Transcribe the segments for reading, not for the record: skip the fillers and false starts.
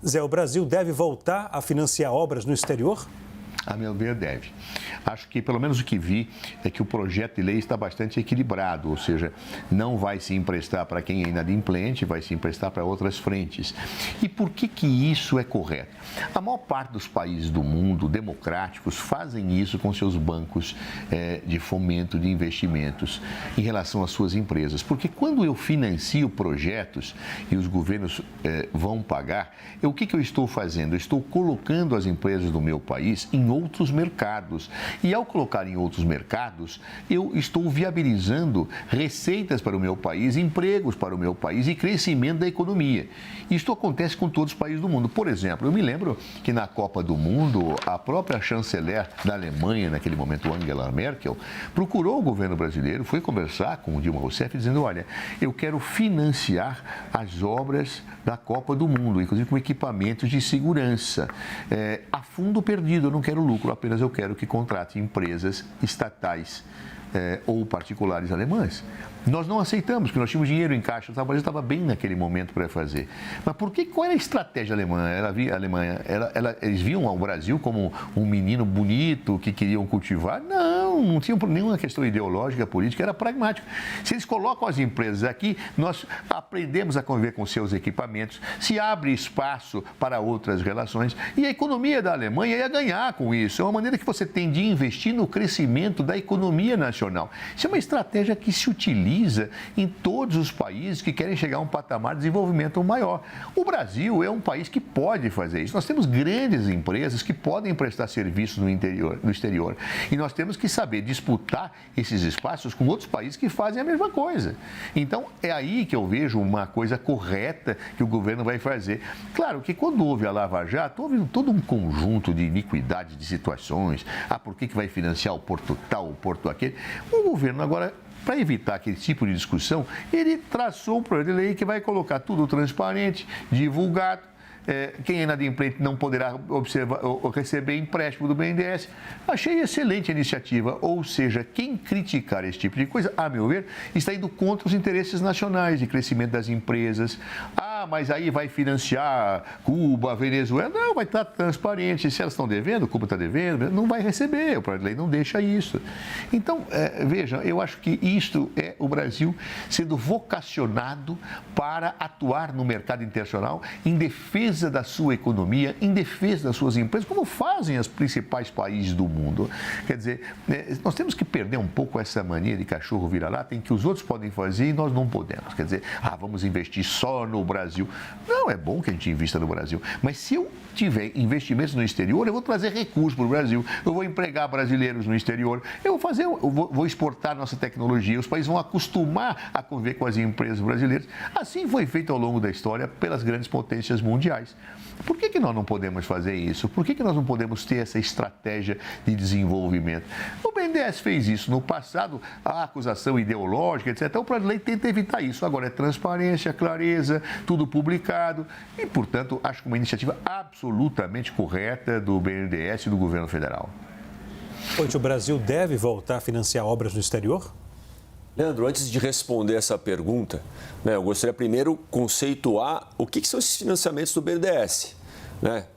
Zé, o Brasil deve voltar a financiar obras no exterior? A meu ver, deve. Acho que, pelo menos o que vi, é que o projeto de lei está bastante equilibrado, ou seja, não vai se emprestar para quem é inadimplente, vai se emprestar para outras frentes. E por que isso é correto? A maior parte dos países do mundo democráticos fazem isso com seus bancos de fomento de investimentos em relação às suas empresas. Porque quando eu financio projetos e os governos vão pagar, o que eu estou fazendo? Eu estou colocando as empresas do meu país em outros mercados. E ao colocar em outros mercados, eu estou viabilizando receitas para o meu país, empregos para o meu país e crescimento da economia. Isto acontece com todos os países do mundo. Por exemplo, eu me lembro que na Copa do Mundo, a própria chanceler da Alemanha, naquele momento, Angela Merkel, procurou o governo brasileiro, foi conversar com o Dilma Rousseff, dizendo, olha, eu quero financiar as obras da Copa do Mundo, inclusive com equipamentos de segurança. A fundo perdido, eu não quero lucro, apenas eu quero que contrate empresas estatais ou particulares alemãs. Nós não aceitamos, porque nós tínhamos dinheiro em caixa, o Brasil estava bem naquele momento para fazer. Mas qual era a estratégia alemã? Eles viam o Brasil como um menino bonito que queriam cultivar? Não tinha nenhuma questão ideológica, política, era pragmático. Se eles colocam as empresas aqui, nós aprendemos a conviver com seus equipamentos, se abre espaço para outras relações e a economia da Alemanha ia ganhar com isso. É uma maneira que você tem de investir no crescimento da economia nacional. Isso é uma estratégia que se utiliza em todos os países que querem chegar a um patamar de desenvolvimento maior. O Brasil é um país que pode fazer isso. Nós temos grandes empresas que podem prestar serviços no exterior. E nós temos que saber disputar esses espaços com outros países que fazem a mesma coisa. Então, é aí que eu vejo uma coisa correta que o governo vai fazer. Claro que quando houve a Lava Jato, houve todo um conjunto de iniquidades, de situações. Por que vai financiar o porto tal, o porto aquele? O governo agora, para evitar aquele tipo de discussão, ele traçou um projeto de lei que vai colocar tudo transparente, divulgado. Quem é inadimplente não poderá receber empréstimo do BNDES. Achei excelente a iniciativa, ou seja, quem criticar esse tipo de coisa, a meu ver, está indo contra os interesses nacionais de crescimento das empresas. Mas aí vai financiar Cuba, Venezuela. Não, vai estar transparente. Se elas estão devendo, Cuba está devendo, não vai receber. O projeto de lei não deixa isso. Então, veja, eu acho que isto é o Brasil sendo vocacionado para atuar no mercado internacional em defesa da sua economia, em defesa das suas empresas, como fazem os principais países do mundo. Quer dizer, nós temos que perder um pouco essa mania de cachorro vira-lata em que os outros podem fazer e nós não podemos. Quer dizer, vamos investir só no Brasil. Não, é bom que a gente invista no Brasil, mas se eu tiver investimentos no exterior, eu vou trazer recursos para o Brasil, eu vou empregar brasileiros no exterior, eu vou exportar nossa tecnologia, os países vão acostumar a conviver com as empresas brasileiras. Assim foi feito ao longo da história pelas grandes potências mundiais. Por que nós não podemos fazer isso? Por que nós não podemos ter essa estratégia de desenvolvimento? O BNDES fez isso no passado, a acusação ideológica, etc. Então, o projeto de lei tenta evitar isso. Agora é transparência, clareza, tudo publicado e, portanto, acho que uma iniciativa absolutamente correta do BNDES e do governo federal. O Brasil deve voltar a financiar obras no exterior? Leandro, antes de responder essa pergunta, eu gostaria primeiro conceituar o que são esses financiamentos do BNDES.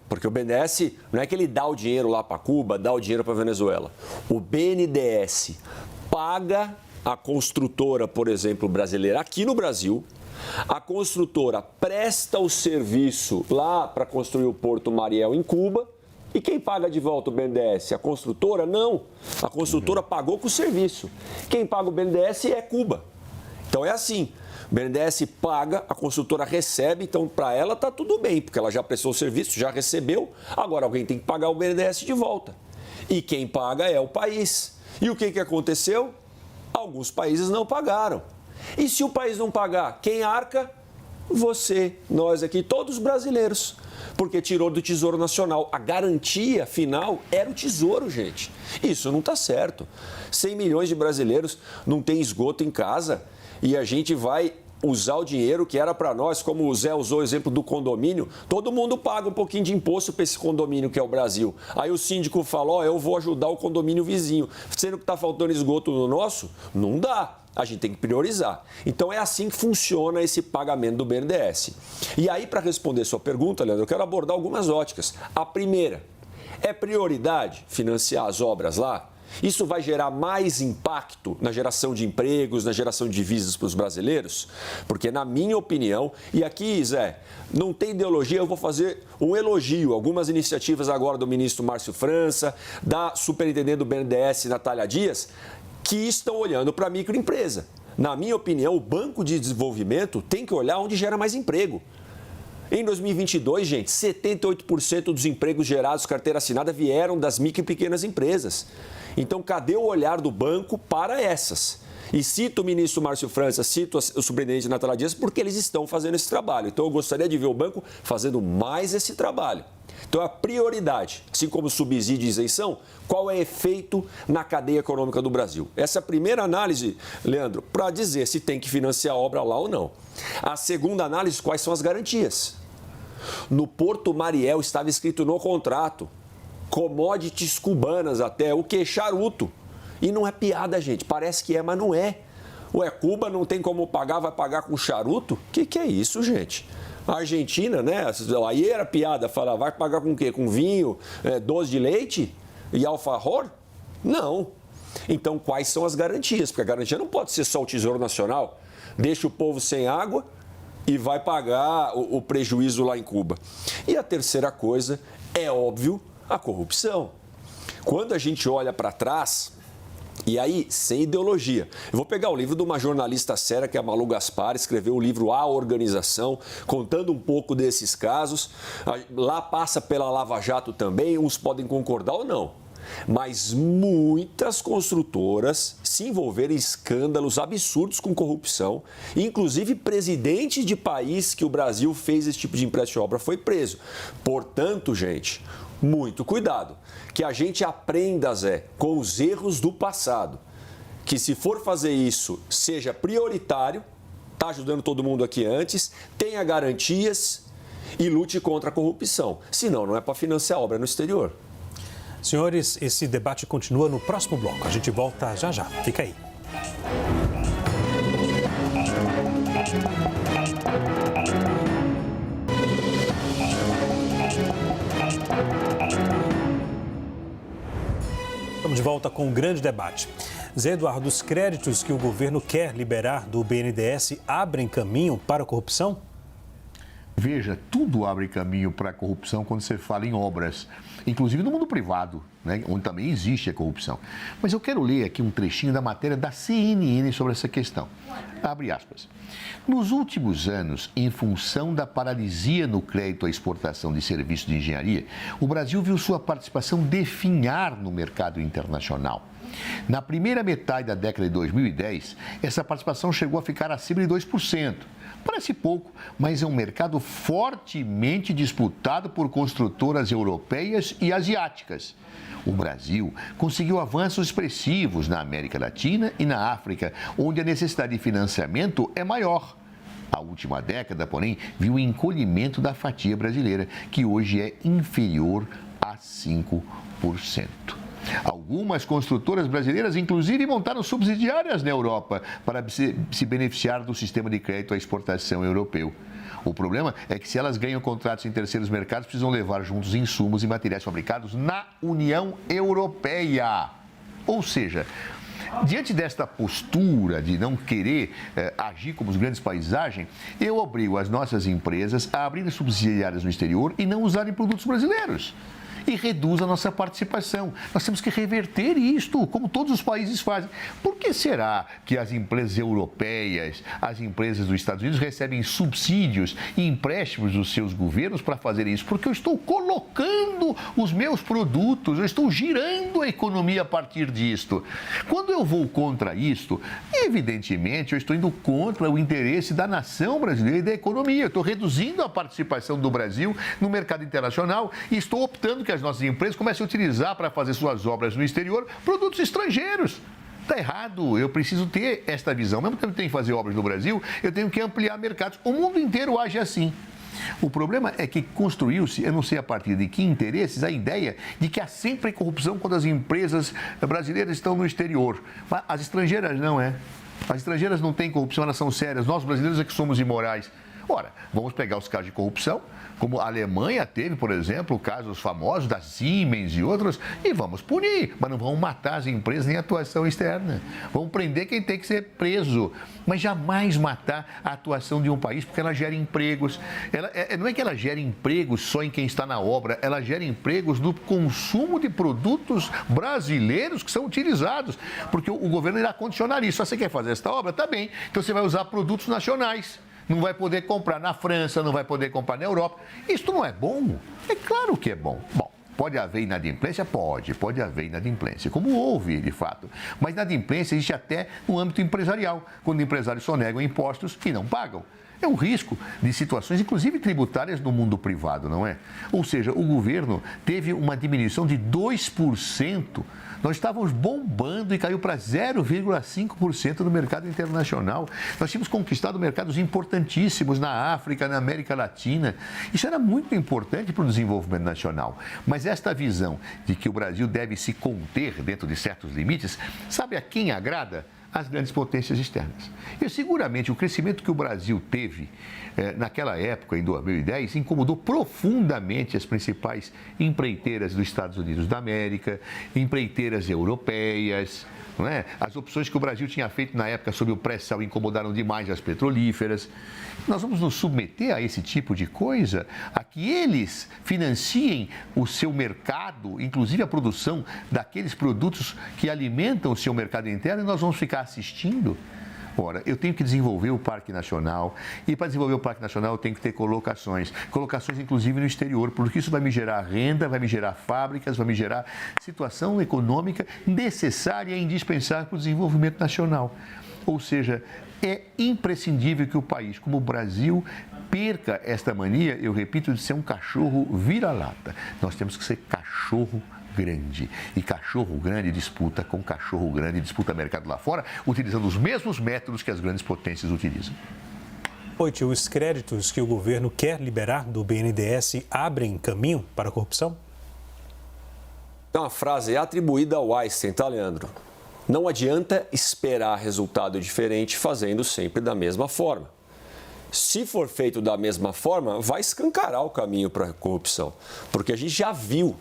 Porque o BNDES não é que ele dá o dinheiro lá para Cuba, dá o dinheiro para a Venezuela. O BNDES paga a construtora, por exemplo, brasileira aqui no Brasil. A construtora presta o serviço lá para construir o Porto Mariel em Cuba. E quem paga de volta o BNDES? A construtora? Não. A construtora pagou com o serviço. Quem paga o BNDES é Cuba. Então é assim. O BNDES paga, a construtora recebe, então para ela está tudo bem, porque ela já prestou o serviço, já recebeu. Agora alguém tem que pagar o BNDES de volta. E quem paga é o país. E o que aconteceu? Alguns países não pagaram. E se o país não pagar, quem arca? Você, nós aqui, todos os brasileiros. Porque tirou do Tesouro Nacional. A garantia final era o Tesouro, gente. Isso não está certo. 100 milhões de brasileiros não têm esgoto em casa e a gente vai usar o dinheiro que era para nós, como o Zé usou o exemplo do condomínio, todo mundo paga um pouquinho de imposto para esse condomínio que é o Brasil. Aí o síndico falou, eu vou ajudar o condomínio vizinho, sendo que está faltando esgoto no nosso, não dá. A gente tem que priorizar. Então, é assim que funciona esse pagamento do BNDES. E aí, para responder sua pergunta, Leandro, eu quero abordar algumas óticas. A primeira, é prioridade financiar as obras lá? Isso vai gerar mais impacto na geração de empregos, na geração de divisas para os brasileiros? Porque, na minha opinião, e aqui, Zé, não tem ideologia, eu vou fazer um elogio. Algumas iniciativas agora do ministro Márcio França, da superintendente do BNDES, Natália Dias, que estão olhando para a microempresa. Na minha opinião, o Banco de Desenvolvimento tem que olhar onde gera mais emprego. Em 2022, gente, 78% dos empregos gerados carteira assinada vieram das micro e pequenas empresas. Então, cadê o olhar do banco para essas? E cito o ministro Márcio França, cito o superintendente Natália Dias, porque eles estão fazendo esse trabalho. Então, eu gostaria de ver o banco fazendo mais esse trabalho. Então, a prioridade, assim como subsídio e isenção, qual é o efeito na cadeia econômica do Brasil? Essa é a primeira análise, Leandro, para dizer se tem que financiar a obra lá ou não. A segunda análise, quais são as garantias? No Porto Mariel estava escrito no contrato, commodities cubanas até, o que? Charuto. E não é piada, gente, parece que é, mas não é. Ué, Cuba não tem como pagar, vai pagar com charuto? O que é isso, gente? A Argentina, né? Aí era piada, falar, vai pagar com o quê? Com vinho, doce de leite e alfajor? Não. Então, quais são as garantias? Porque a garantia não pode ser só o Tesouro Nacional, deixa o povo sem água e vai pagar o prejuízo lá em Cuba. E a terceira coisa, é óbvio, a corrupção. Quando a gente olha para trás, e aí, sem ideologia. Eu vou pegar o livro de uma jornalista séria, que é a Malu Gaspar, escreveu o livro A Organização, contando um pouco desses casos. Lá passa pela Lava Jato também, uns podem concordar ou não. Mas muitas construtoras se envolveram em escândalos absurdos com corrupção. Inclusive, presidente de país que o Brasil fez esse tipo de empréstimo de obra foi preso. Portanto, gente, muito cuidado. Que a gente aprenda, Zé, com os erros do passado. Que se for fazer isso, seja prioritário, está ajudando todo mundo aqui antes, tenha garantias e lute contra a corrupção. Senão, não é para financiar obra no exterior. Senhores, esse debate continua no próximo bloco. A gente volta já já. Fica aí. Estamos de volta com um grande debate. Zé Eduardo, os créditos que o governo quer liberar do BNDES abrem caminho para a corrupção? Veja, tudo abre caminho para a corrupção quando você fala em obras, inclusive no mundo privado, né, onde também existe a corrupção. Mas eu quero ler aqui um trechinho da matéria da CNN sobre essa questão. Abre aspas. Nos últimos anos, em função da paralisia no crédito à exportação de serviços de engenharia, o Brasil viu sua participação definhar no mercado internacional. Na primeira metade da década de 2010, essa participação chegou a ficar acima de 2%. Parece pouco, mas é um mercado fortemente disputado por construtoras europeias e asiáticas. O Brasil conseguiu avanços expressivos na América Latina e na África, onde a necessidade de financiamento é maior. A última década, porém, viu o encolhimento da fatia brasileira, que hoje é inferior a 5%. Algumas construtoras brasileiras, inclusive, montaram subsidiárias na Europa para se beneficiar do sistema de crédito à exportação europeu. O problema é que, se elas ganham contratos em terceiros mercados, precisam levar juntos insumos e materiais fabricados na União Europeia. Ou seja, diante desta postura de não querer agir como os grandes países agem, eu obrigo as nossas empresas a abrirem subsidiárias no exterior e não usarem produtos brasileiros. E reduz a nossa participação. Nós temos que reverter isto, como todos os países fazem. Por que será que as empresas europeias, as empresas dos Estados Unidos recebem subsídios e empréstimos dos seus governos para fazer isso? Porque eu estou colocando os meus produtos, eu estou girando a economia a partir disto. Quando eu vou contra isto, evidentemente eu estou indo contra o interesse da nação brasileira e da economia. Eu estou reduzindo a participação do Brasil no mercado internacional e estou optando que as nossas empresas comecem a utilizar para fazer suas obras no exterior produtos estrangeiros. Está errado, eu preciso ter esta visão. Ao mesmo tempo que eu tenho que fazer obras no Brasil, eu tenho que ampliar mercados. O mundo inteiro age assim. O problema é que construiu-se, eu não sei a partir de que interesses, a ideia de que há sempre corrupção quando as empresas brasileiras estão no exterior. Mas as estrangeiras não é. As estrangeiras não têm corrupção, elas são sérias. Nós brasileiros é que somos imorais. Ora, vamos pegar os casos de corrupção, como a Alemanha teve, por exemplo, casos famosos da Siemens e outros, e vamos punir, mas não vamos matar as empresas nem a atuação externa. Vamos prender quem tem que ser preso, mas jamais matar a atuação de um país, porque ela gera empregos. Não é que ela gera empregos só em quem está na obra, ela gera empregos no consumo de produtos brasileiros que são utilizados, porque o governo irá condicionar isso. Se você quer fazer esta obra, tá bem, então você vai usar produtos nacionais. Não vai poder comprar na França, não vai poder comprar na Europa. Isso não é bom? É claro que é bom. Bom, pode haver inadimplência? Pode haver inadimplência, como houve, de fato. Mas inadimplência existe até no âmbito empresarial, quando empresários sonegam impostos e não pagam. É um risco de situações, inclusive tributárias, no mundo privado, não é? Ou seja, o governo teve uma diminuição de 2%. Nós estávamos bombando e caiu para 0,5% no mercado internacional. Nós tínhamos conquistado mercados importantíssimos na África, na América Latina. Isso era muito importante para o desenvolvimento nacional. Mas esta visão de que o Brasil deve se conter dentro de certos limites, sabe a quem agrada? As grandes potências externas. E seguramente o crescimento que o Brasil teve naquela época, em 2010, incomodou profundamente as principais empreiteiras dos Estados Unidos da América, empreiteiras europeias. Não é? As opções que o Brasil tinha feito na época sobre o pré-sal incomodaram demais as petrolíferas. Nós vamos nos submeter a esse tipo de coisa, a que eles financiem o seu mercado, inclusive a produção daqueles produtos que alimentam o seu mercado interno, e nós vamos ficar assistindo? Ora, eu tenho que desenvolver o Parque Nacional, e para desenvolver o Parque Nacional eu tenho que ter colocações inclusive no exterior, porque isso vai me gerar renda, vai me gerar fábricas, vai me gerar situação econômica necessária e indispensável para o desenvolvimento nacional. Ou seja, é imprescindível que o país, como o Brasil, perca esta mania, eu repito, de ser um cachorro vira-lata. Nós temos que ser cachorro grande. E cachorro grande disputa com cachorro grande, disputa mercado lá fora, utilizando os mesmos métodos que as grandes potências utilizam. Oi, tio, os créditos que o governo quer liberar do BNDES abrem caminho para a corrupção? É uma frase atribuída ao Einstein, tá, Leandro? Não adianta esperar resultado diferente fazendo sempre da mesma forma. Se for feito da mesma forma, vai escancarar o caminho para a corrupção, porque a gente já viu.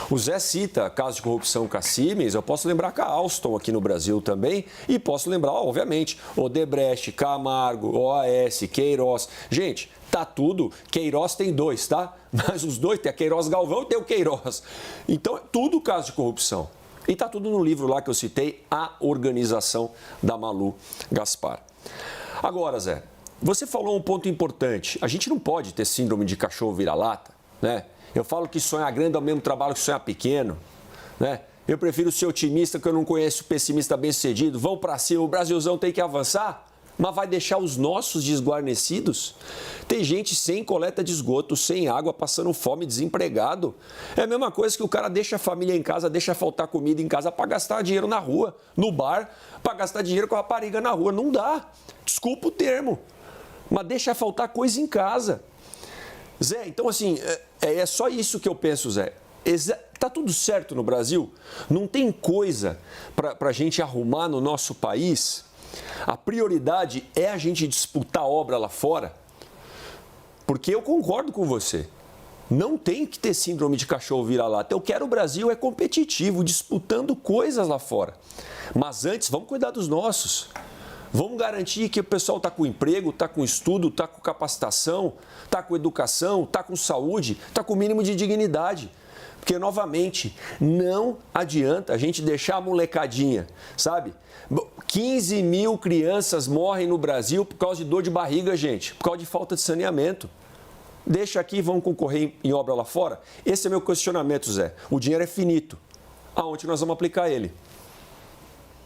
O Zé cita casos de corrupção com a Siemens, eu posso lembrar com a Alstom aqui no Brasil também, e posso lembrar, obviamente, Odebrecht, Camargo, OAS, Queiroz. Gente, tá tudo, Queiroz tem dois, tá? Mas os dois, tem a Queiroz Galvão e tem o Queiroz. Então, é tudo caso de corrupção. E tá tudo no livro lá que eu citei, A Organização, da Malu Gaspar. Agora, Zé, você falou um ponto importante. A gente não pode ter síndrome de cachorro vira-lata, né? Eu falo que sonhar grande é o mesmo trabalho que sonhar pequeno, né? Eu prefiro ser otimista, que eu não conheço pessimista bem-sucedido. Vão para cima, o Brasilzão tem que avançar, mas vai deixar os nossos desguarnecidos? Tem gente sem coleta de esgoto, sem água, passando fome, desempregado. É a mesma coisa que o cara deixa a família em casa, deixa faltar comida em casa para gastar dinheiro na rua, no bar, para gastar dinheiro com a rapariga na rua. Não dá. Desculpa o termo, mas deixa faltar coisa em casa. Zé, então assim, é só isso que eu penso, Zé. Tá tudo certo no Brasil? Não tem coisa para a gente arrumar no nosso país? A prioridade é a gente disputar obra lá fora? Porque eu concordo com você. Não tem que ter síndrome de cachorro vira-lata. Eu quero o Brasil competitivo, disputando coisas lá fora. Mas antes, vamos cuidar dos nossos. Vamos garantir que o pessoal está com emprego, está com estudo, está com capacitação, está com educação, está com saúde, está com o mínimo de dignidade. Porque, novamente, não adianta a gente deixar a molecadinha, sabe? 15 mil crianças morrem no Brasil por causa de dor de barriga, gente, por causa de falta de saneamento. Deixa aqui, vão concorrer em obra lá fora? Esse é meu questionamento, Zé. O dinheiro é finito. Aonde nós vamos aplicar ele?